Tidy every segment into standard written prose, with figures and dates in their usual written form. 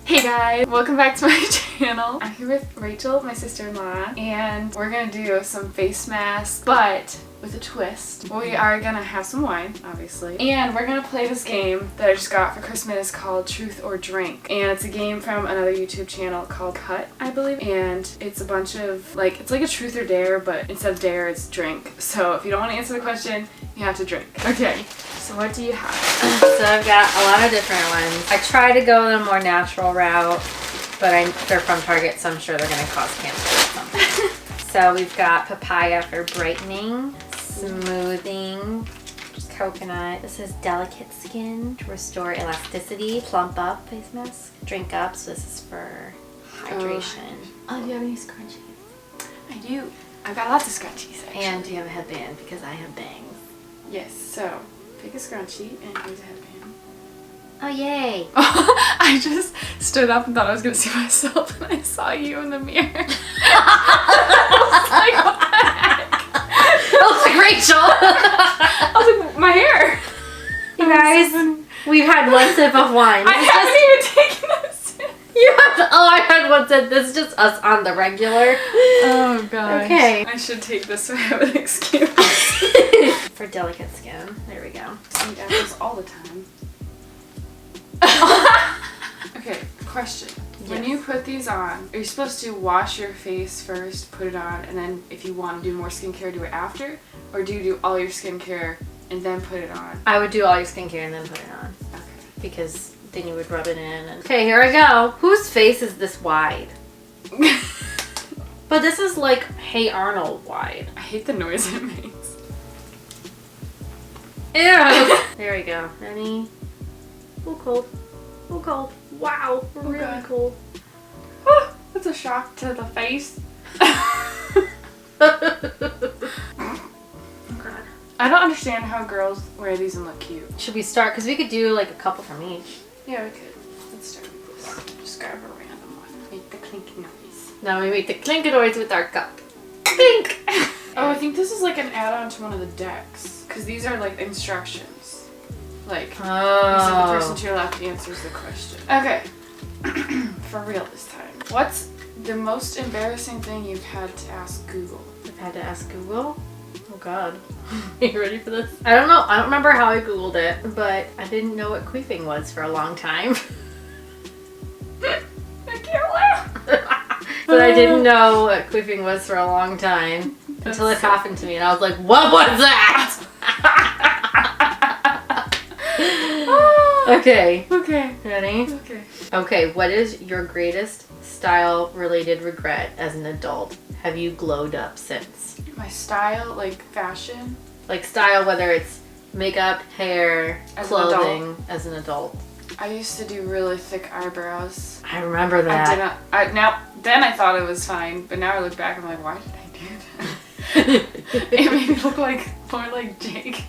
Hey guys, welcome back to my channel. I'm here with Rachel, my sister-in-law, and we're gonna do some face masks, but with a twist. We are gonna have some wine, obviously, and we're gonna play this game that I just got for Christmas called Truth or Drink. And it's a game from another YouTube channel called Cut, I believe, and it's a bunch of, it's like a truth or dare, but instead of dare, it's drink. So if you don't want to answer the question, you have to drink. Okay, so what do you have? So I've got a lot of different ones. I try to go the more natural route, but they're from Target, so I'm sure they're gonna cause cancer or something. So we've got papaya for brightening, smoothing, just coconut. This is delicate skin to restore elasticity, plump up face mask, drink up. So this is for hydration. Oh, do you have any scrunchies? I do. I've got lots of scrunchies, actually. And do you have a headband? Because I have bangs. Yes, so pick a scrunchie and here's a headband. Oh, yay. I just stood up and thought I was going to see myself and I saw you in the mirror. I was like, what the heck? That looks like Rachel. I was like, my hair. You guys, we've had one sip of wine. I haven't even taken a sip. I had one sip. This is just us on the regular. Oh, gosh. Okay. I should take this so I have an excuse. For delicate skin. There we go. I eat apples all the time. Okay, question. Yes. When you put these on, are you supposed to wash your face first, put it on, and then if you want to do more skincare, do it after? Or do you do all your skincare and then put it on? I would do all your skincare and then put it on. Okay. Because then you would rub it in. And... Okay, here I go. Whose face is this wide? But this is like Hey Arnold wide. I hate the noise it makes. Ew! There we go. Ready? Oh, cold. Oh, cold. Wow. Really God. cold. Oh, that's a shock to the face. Oh, God. I don't understand how girls wear these and look cute. Should we start? Because we could do like a couple from each. Yeah, we could. Let's start with this. Just grab a random one. Make the clinky noise. Now we make the clinking noise with our cup. Clink! Oh, I think this is like an add-on to one of the decks. Because these are like instructions. Like, so the person to your left answers the question. Okay. For real this time. What's the most embarrassing thing you've had to ask Google? I've had to ask Google. Oh God. Are you ready for this? I don't know. I don't remember how I Googled it, but I didn't know what queefing was for a long time. I can't laugh. But I didn't know what queefing was for a long time until it happened to me, and I was like, "What was that?" Okay. Okay. Ready? Okay. Okay. What is your greatest style-related regret as an adult? Have you glowed up since? My style, like fashion. Like style, whether it's makeup, hair, As an clothing, as an adult. I used to do really thick eyebrows. I remember that. Then I thought it was fine, but now I look back and I'm like, why did I do that? It made me look more like Jake.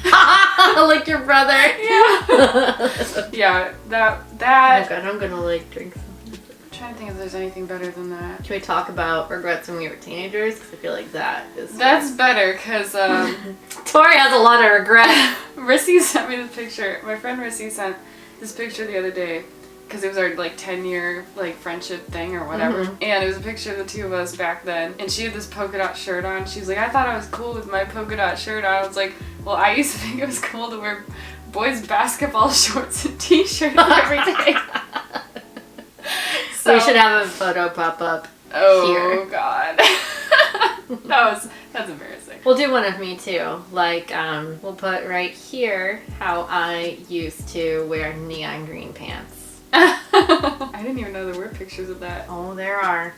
Like your brother. Yeah. Yeah, that. Oh God, I'm gonna like drink something. I'm trying to think if there's anything better than that. Can we talk about regrets when we were teenagers? Because I feel like that is... That's better, because Tori has a lot of regret. Rissy sent me this picture. My friend Rissy sent this picture the other day, because it was our 10-year friendship thing or whatever. Mm-hmm. And it was a picture of the two of us back then. And she had this polka dot shirt on. She was like, I thought I was cool with my polka dot shirt on. I was like, well, I used to think it was cool to wear boys' basketball shorts and t-shirts every day. So we should have a photo pop up here. Oh God. That's embarrassing. We'll do one of me too. We'll put right here how I used to wear neon green pants. I didn't even know there were pictures of that. Oh, there are.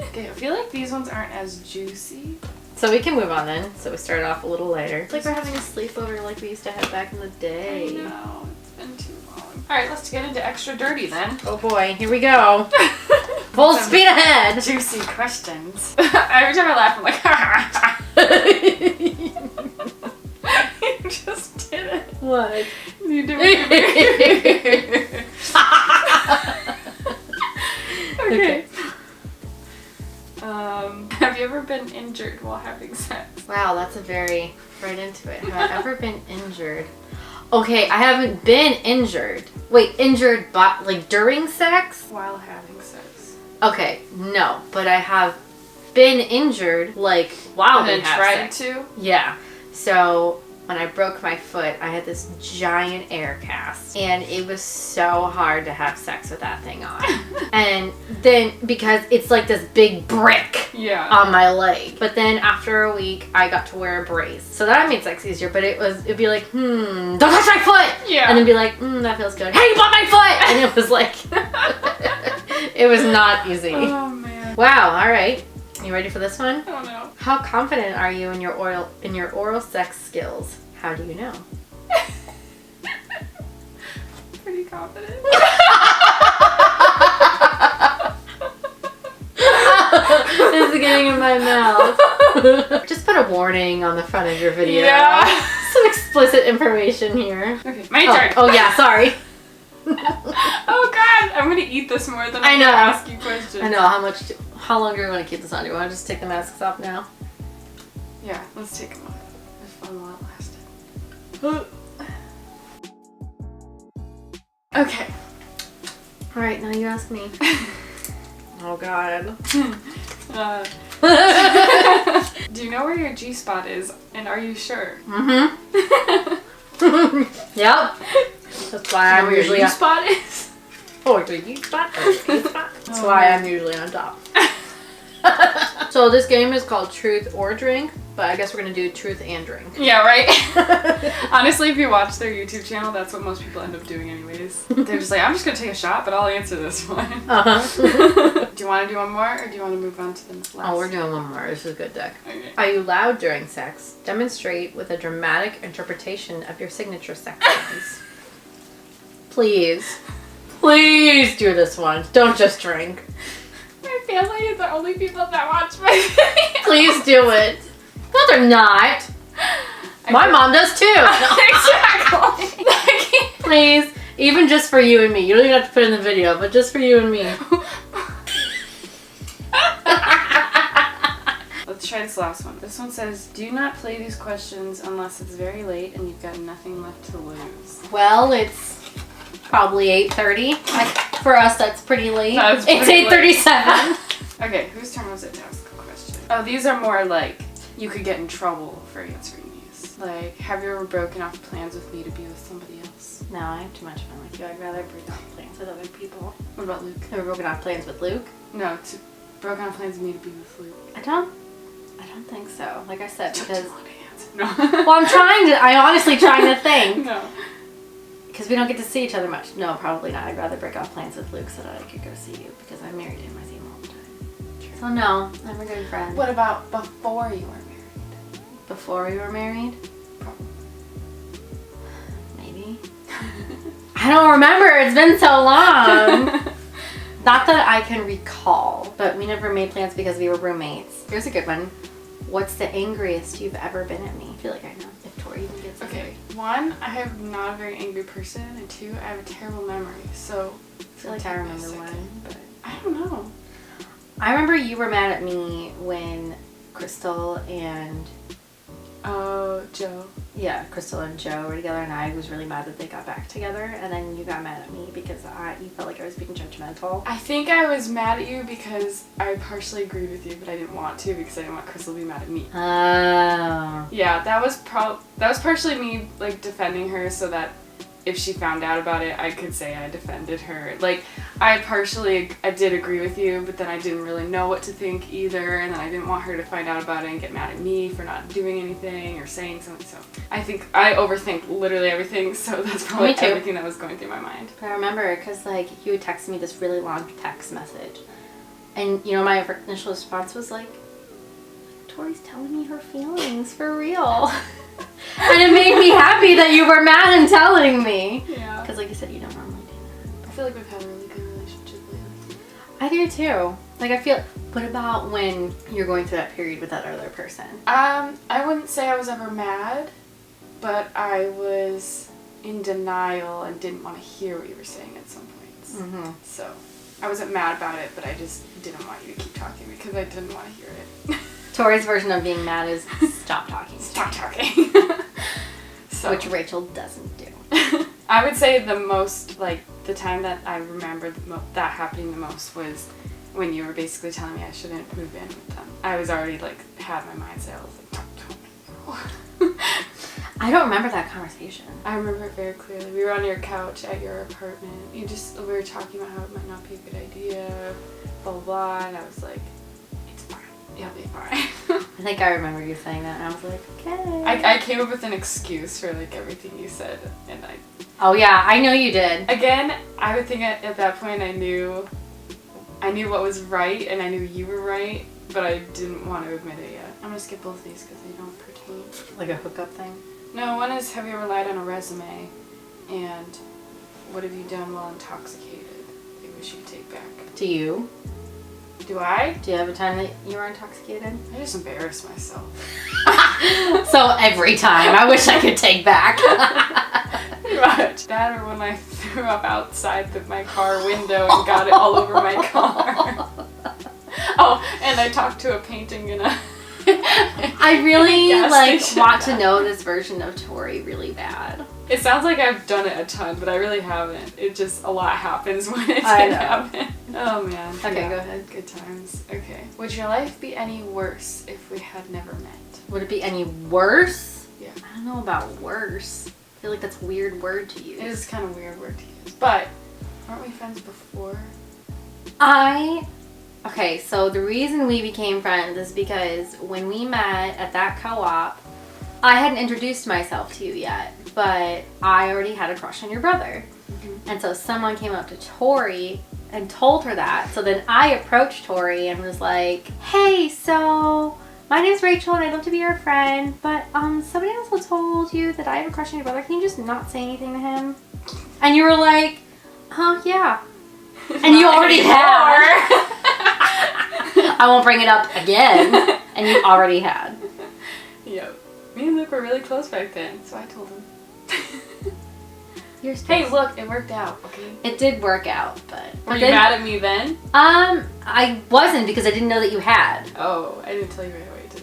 Okay, I feel like these ones aren't as juicy. So we can move on then. So we started off a little lighter. It's like we're having a sleepover like we used to have back in the day. I know, it's been too long. Alright, let's get into extra dirty then. Oh boy, here we go. Full speed ahead. Juicy questions. Every time I laugh, I'm like, ha ha ha. You just did it. What? You did it. Okay. Have you ever been injured while having sex? Wow, that's a very right into it. Have I ever been injured? Okay, I haven't been injured. Wait, injured like during sex? While having sex. Okay, no, but I have been injured like while And we then have tried sex. to? Yeah. So when I broke my foot, I had this giant air cast, and it was so hard to have sex with that thing on. And then because it's like this big brick Yeah. on my leg. But then after a week, I got to wear a brace. So that made sex easier, but it'd be like, don't touch my foot! Yeah. And then be like, that feels good. Hey, you bought my foot! And it was like, it was not easy. Oh man. Wow, all right. You ready for this one? I don't know. How confident are you in your oral sex skills? How do you know? Pretty confident. This is getting in my mouth. Just put a warning on the front of your video. Yeah. Some explicit information here. Okay, my turn. Oh yeah, sorry. Oh god, I'm gonna eat this more than I I'm know. gonna ask you questions. I know, how long do you want to keep this on? Do you want to just take the masks off now? Yeah, let's take them off. It was fun while it lasted. Okay. Alright, now you ask me. Oh god. Do you know where your G-spot is, and are you sure? Mm-hmm. Yep. That's why Do you know I'm where usually your U-spot is? the U spot. That's Oh, why man. I'm usually on top. So this game is called Truth or Drink, but I guess we're gonna do Truth and Drink. Yeah, right? Honestly, if you watch their YouTube channel, that's what most people end up doing anyways. They're just like, I'm just gonna take a shot, but I'll answer this one. Uh-huh. Do you want to do one more, or do you want to move on to the last? Oh, we're doing one more. This is a good deck. Okay. Are you loud during sex? Demonstrate with a dramatic interpretation of your signature sex sounds. Please. Please do this one. Don't just drink. My family is the only people that watch my video. Please do it. No, they're not. My mom does too. Exactly. Please. Even just for you and me. You don't even have to put it in the video, but just for you and me. Let's try this last one. This one says, do not play these questions unless it's very late and you've got nothing left to lose. Well, it's probably 8:30. For us, that's pretty late. That's It's pretty late. 8:37. Okay, whose turn was it to ask a question? Oh, these are more like, you could get in trouble for answering these. Like, have you ever broken off plans with me to be with somebody else? No, I have too much fun with you. I'd rather break off plans with other people. What about Luke? Have you broken off plans with Luke? No, broken off plans with me to be with Luke. I don't think so. Like I said, Don't because you want to answer? No. well, I'm honestly trying to think. No. Because we don't get to see each other much. No, probably not. I'd rather break off plans with Luke so that I could go see you because I'm married to him. I see him all the time. So no, I'm a good friend. What about before you were married? Before we were married? Maybe. I don't remember. It's been so long. Not that I can recall, but we never made plans because we were roommates. Here's a good one. What's the angriest you've ever been at me? I feel like I know. If Tori even gets Okay, one, I am not a very angry person, and two, I have a terrible memory, so I feel like I remember second. one, but I don't know. I remember you were mad at me when Crystal and Joe. Crystal and Joe were together, and I was really mad that they got back together, and then you got mad at me because you felt like I was being judgmental. I think I was mad at you because I partially agreed with you, but I didn't want to because I didn't want Crystal to be mad at me. Oh. Yeah, that was partially me like defending her so that if she found out about it, I could say I defended her. Like, I did agree with you, but then I didn't really know what to think either, and then I didn't want her to find out about it and get mad at me for not doing anything or saying something, so I think I overthink literally everything, so that's probably Me too. everything that was going through my mind. I remember because like you would text me this really long text message, and you know my initial response was like, Tori's telling me her feelings for real. And it made me happy that you were mad and telling me. Yeah. Because like you said, you don't normally do that. I feel like we've had a really good relationship lately. I do too. Like I feel, what about when you're going through that period with that other person? I wouldn't say I was ever mad, but I was in denial and didn't want to hear what you were saying at some points. Mm-hmm. So I wasn't mad about it, but I just didn't want you to keep talking because I didn't want to hear it. Tori's version of being mad is stop talking. Stop talking. So. Which Rachel doesn't do. I would say the most, like, the time that I remember that happening the most was when you were basically telling me I shouldn't move in with them. I was already, like, had my mind set. I was like, don't. I don't remember that conversation. I remember it very clearly. We were on your couch at your apartment. We were talking about how it might not be a good idea, blah, blah, blah, and I was like, it's fine. It'll be fine. I think I remember you saying that, and I was like, okay. I came up with an excuse for, like, everything you said, and Oh yeah, I know you did. Again, I would think at that point I knew what was right, and I knew you were right, but I didn't want to admit it yet. I'm gonna skip both of these because they don't pertain. Like a hookup thing? No, one is, have you ever lied on a resume? And what have you done while intoxicated that you wish you could take back? To you? Do I? Do you have a time that you were intoxicated? I just embarrass myself. So every time, I wish I could take back. Pretty much. That or when I threw up outside my car window and got it all over my car. Oh, and I talked to a painting in a... I really gas want station. to know this version of Tori really bad. It sounds like I've done it a ton, but I really haven't. It just, a lot happens when it I did know. happen. Oh man. Okay, go ahead. Good times. Okay. Would your life be any worse if we had never met? Would it be any worse? Yeah. I don't know about worse. I feel like that's a weird word to use. It is kind of a weird word to use. But, aren't we friends before? Okay, so the reason we became friends is because when we met at that co-op, I hadn't introduced myself to you yet, but I already had a crush on your brother. Mm-hmm. And so someone came up to Tori and told her that. So then I approached Tori and was like, hey, so my name's Rachel and I'd love to be your friend, but somebody also told you that I have a crush on your brother. Can you just not say anything to him? And you were like, oh, yeah. And you already had. I won't bring it up again. And you already had. Yep. Me and Luke were really close back then, so I told him. Hey, look, it worked out, okay? it did work out, but Were you mad at me then? I wasn't because I didn't know that you had. Oh, I didn't tell you right away, did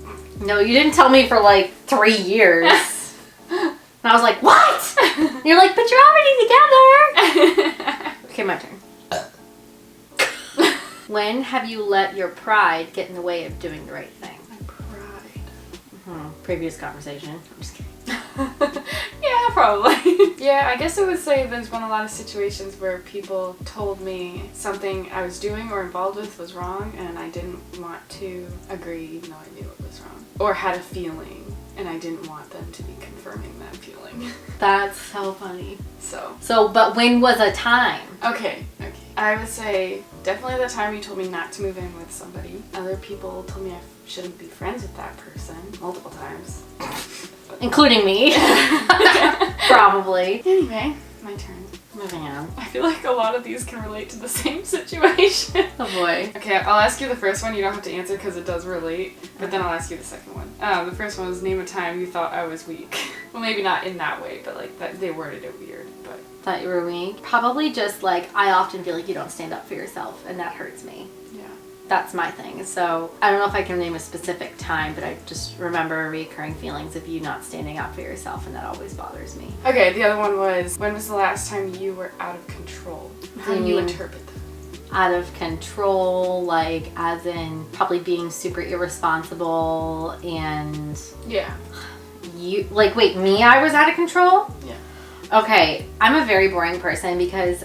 I? No, you didn't tell me for like 3 years. And I was like, what? And you're like, but you're already together. Okay, my turn. When have you let your pride get in the way of doing the right thing? My pride. Previous conversation. I'm just kidding. Yeah, probably. Yeah, I guess I would say there's been a lot of situations where people told me something I was doing or involved with was wrong, and I didn't want to agree even though I knew it was wrong. Or had a feeling, and I didn't want them to be confirming that feeling. That's so funny. So, But when was a time? okay. I would say definitely the time you told me not to move in with somebody. Other people told me I shouldn't be friends with that person multiple times. Including me. Probably. Anyway, my turn. Moving on. I feel like a lot of these can relate to the same situation. Oh boy. Okay, I'll ask you the first one. You don't have to answer because it does relate, but then I'll ask you the second one. The first one was name a time you thought I was weak. Well, maybe not in that way, but like that they worded it weird. But Thought you were weak? Probably just like, I often feel like you don't stand up for yourself, and that hurts me. yeah. That's my thing. So I don't know if I can name a specific time, but I just remember recurring feelings of you not standing up for yourself, and that always bothers me. Okay, the other one was when was the last time you were out of control? How do you interpret that? Out of control, like as in probably being super irresponsible, and Yeah. you like, wait, me, I was out of control? Yeah. Okay, I'm a very boring person because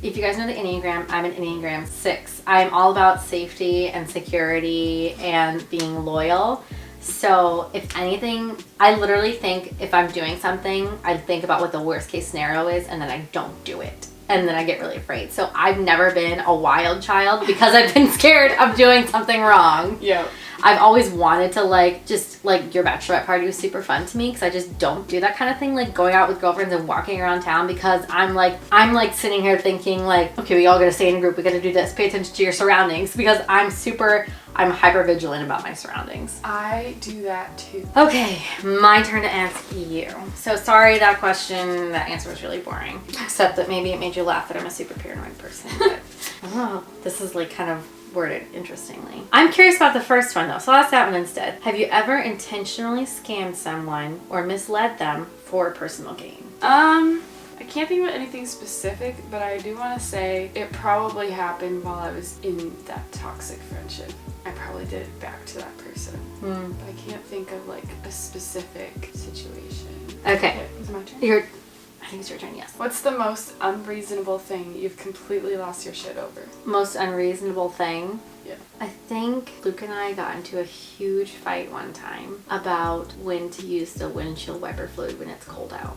if you guys know the Enneagram, I'm an Enneagram 6. I'm all about safety and security and being loyal. So if anything, I literally think if I'm doing something, I think about what the worst case scenario is, and then I don't do it. And then I get really afraid. So I've never been a wild child because I've been scared of doing something wrong. Yeah. I've always wanted to your bachelorette party was super fun to me because I just don't do that kind of thing, like going out with girlfriends and walking around town, because I'm like sitting here thinking like, okay, we all gotta stay in a group, we gotta do this, pay attention to your surroundings, because I'm hyper vigilant about my surroundings. I do that too. Okay, my turn to ask you. So sorry that answer was really boring, except that maybe it made you laugh that I'm a super paranoid person, but this is like kind of worded interestingly. I'm curious about the first one though, so I'll ask that one instead. Have you ever intentionally scammed someone or misled them for personal gain? I can't think of anything specific, but I do want to say it probably happened while I was in that toxic friendship. I probably did it back to that person. But I can't think of like a specific situation. Okay. Is it my turn? I think it's your turn, yes. What's the most unreasonable thing you've completely lost your shit over? Most unreasonable thing? Yeah. I think Luke and I got into a huge fight one time about when to use the windshield wiper fluid when it's cold out.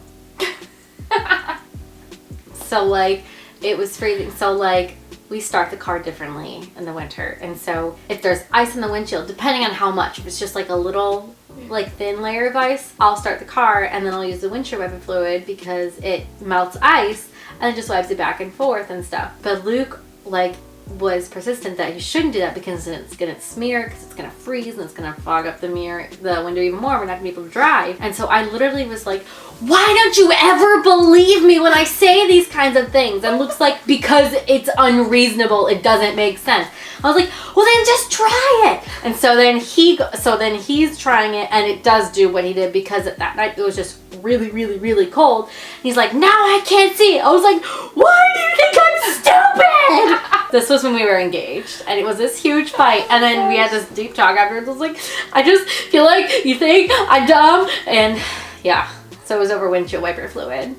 So like, it was freezing. So like, we start the car differently in the winter. And so if there's ice in the windshield, depending on how much, if it's just like a little like thin layer of ice, I'll start the car and then I'll use the windshield wiper fluid because it melts ice and it just wipes it back and forth and stuff. But Luke like was persistent that you shouldn't do that because it's gonna smear, because it's gonna freeze and it's gonna fog up the window even more. We're not gonna be able to drive. And so I literally was like, why don't you ever believe me when I say these kinds of things? And Luke's like, because it's unreasonable, it doesn't make sense. I was like, well then just try it. And so then he's trying it and it does do what he did, because that night it was just really, really, really cold. He's like, now I can't see. I was like, why do you think I'm stupid? This was when we were engaged and it was this huge fight, and then we had this deep talk afterwards. I was like, I just feel like you think I'm dumb, and yeah. So it was over windshield wiper fluid.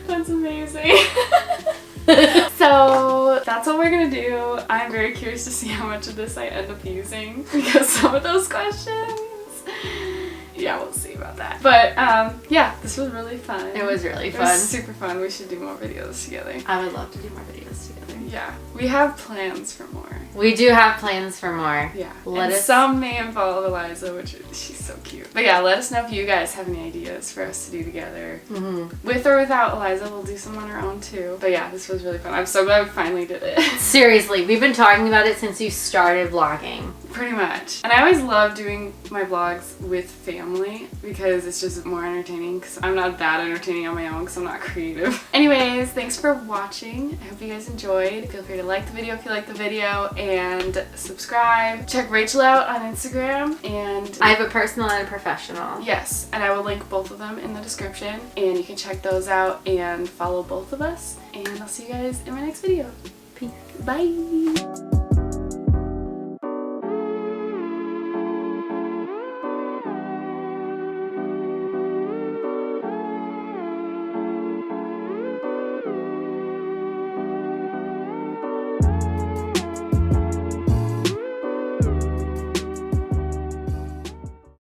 That's amazing. So that's what we're gonna do. I'm very curious to see how much of this I end up using, because some of those questions, yeah, we'll see about that. But yeah, this was really fun. It was really fun. It was super fun. We should do more videos together. I would love to do more videos together. Yeah, we have plans for more. We do have plans for more. Yeah, some may involve Eliza, which she's so cute. But yeah, let us know if you guys have any ideas for us to do together. With or without Eliza, we'll do some on our own too. But yeah, this was really fun. I'm so glad we finally did it. Seriously, we've been talking about it since you started vlogging. Pretty much. And I always love doing my vlogs with family because it's just more entertaining, because I'm not that entertaining on my own because I'm not creative. Anyways, thanks for watching. I hope you guys enjoyed. Feel free to like the video if you like the video and subscribe. Check Rachel out on Instagram, and I have a personal and a professional. Yes, and I will link both of them in the description, and you can check those out and follow both of us. And I'll see you guys in my next video. Peace. Bye.